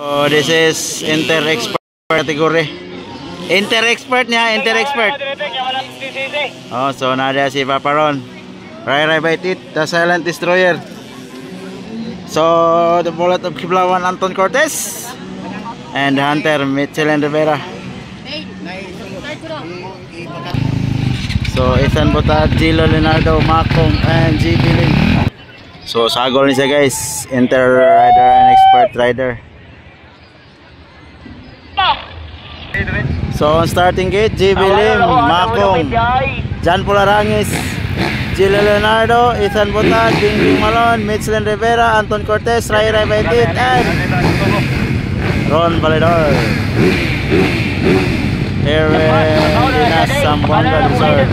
So this is inter-expert category. Inter-expert niya, inter-expert. Oh, so nada si Papa Ron. Rai Baitit, the Silent Destroyer. So the bullet of Kiblawan, Anton Cortez. And the hunter, Mitchell and Rivera. So Ethan Botad, Gilo Leonardo, Makong, and G. Billing. So sagol ni siya guys, inter-rider and expert rider. So on starting gate, G. Billing, Makong, Jan Pularangis, Gilo Leonardo, Ethan Botad, Bing Malon, Mitchell and Rivera, Anton Cortez, Rai Baitit, and Ron Valedor. Here in Zamboanga Resort.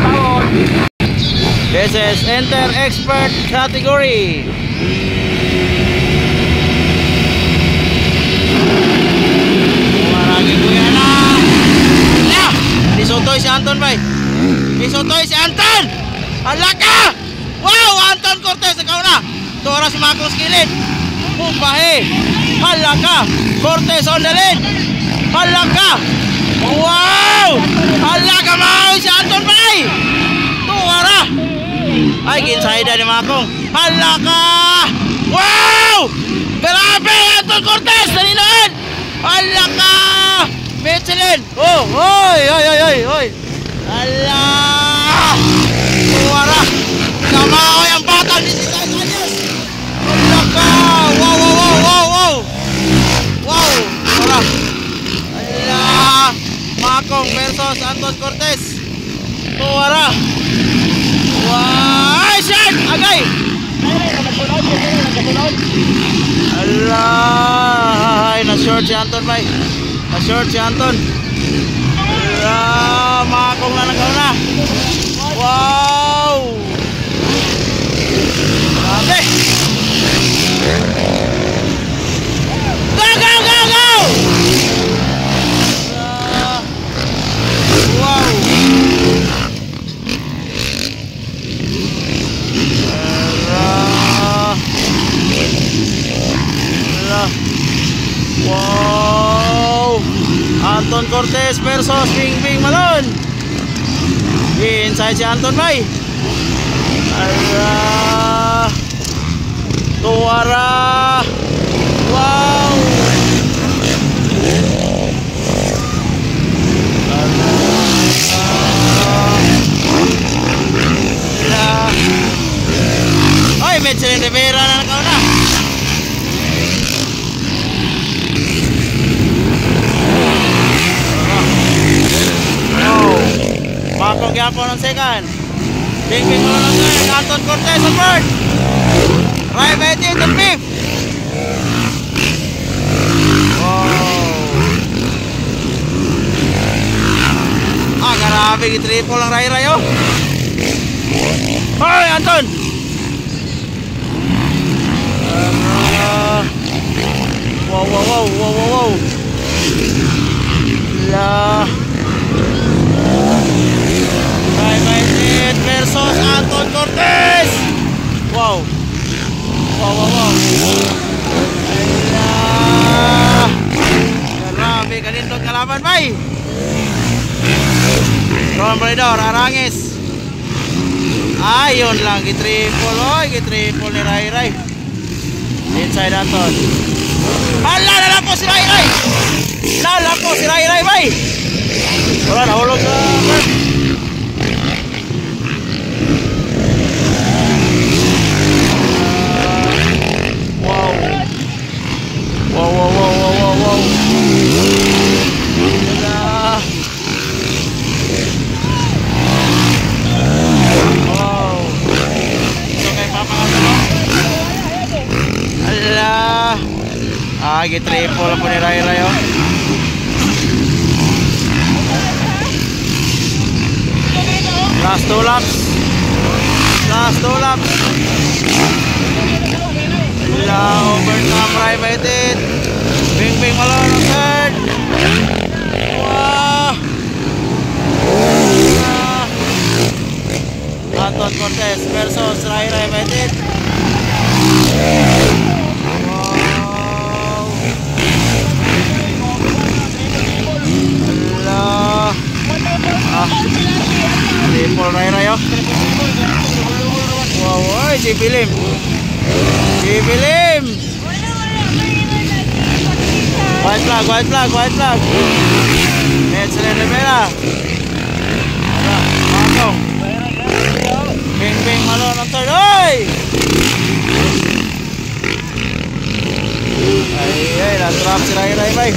This is inter-expert category. Marami ko yan na. Disotoy si Anton bay. Disotoy si Anton. Alaka! Wow! Anton Cortez ikaw na. Tora si Makong skilid. Pumbahe. Alaka! Cortez on the lead. Alaka! Wow! Alaka mau si Anton bay. Tora. Ay ginsayda ni Makong. Alaka! Wow! Grabe Anton Cortez dalilan. Alaka! Michelin. Oh, oy. Allah! Tora. Kamao yang batang di sini aja. Alaka! Wow. Wow! Tora. Allah! Makong versus Anton Cortez. Tora. Wah, shot! Agay! Allah! Ay, na-short si Anton bay. Na-short si Anton. Allah! Makong na nagaw na. Wow! Grabe! Go! Wow! Wow! Anton Cortez versus Bing Malon. Inside si Anton bay. Allah! Tuwara! Wow! Oy, Mitchell Rivera na nakaw na. Makong gyapon ang second. Bing Malon ang third. Anton Cortez ang fourth. Rai Baitit ang fifth. Wow. Grabe gitriple ang Rai oh. Hoy Anton. Wow. La. Rai Baitit versus Anton Cortez. Wow. Ala. Grabe kanindot kalaban bay. Ron Valedor, Arangis. Ayun lang, gitriple. Oy, gitriple ni Rai. Inside Anton. Hala, lalapo si Rai. Lalapo si Rai bay. Wala, nahulog sa bird. Wow. Ito kay Papa ano? Allah. Gitriple po ni Rai oh. Last two laps. Overcome Rai Baitit. Bing Malon ang third. Wow. Anton Cortez versus Rai Baitit. Wow. Idol Ray Ray, oh. Wow, oy, si Pilim. Si Pilim. White flag, white flag, white flag. Netselin Rivera. Pasok. Bing bing malo ng third. Oy! Ay, na-trap si Ray Ray, bay.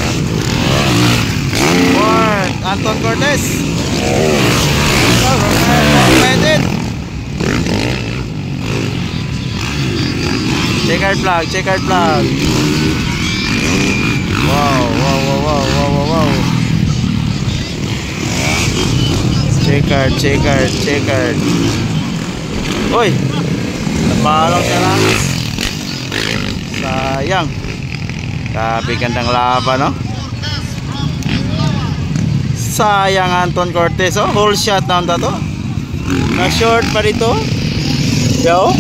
Fourth, Anton Cortez. Medit. Checkered flag, checkered flag. Wow, wow, wow, wow, wow, wow, wow. Checkered, checkered, checkered. Uy! Napalaw siya lang. Sayang. Grabe gandang laban, no? Sayang Anton Cortez, oh. Whole shot na to. Na short pa dito. Yo.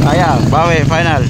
Sayang, bawi, final.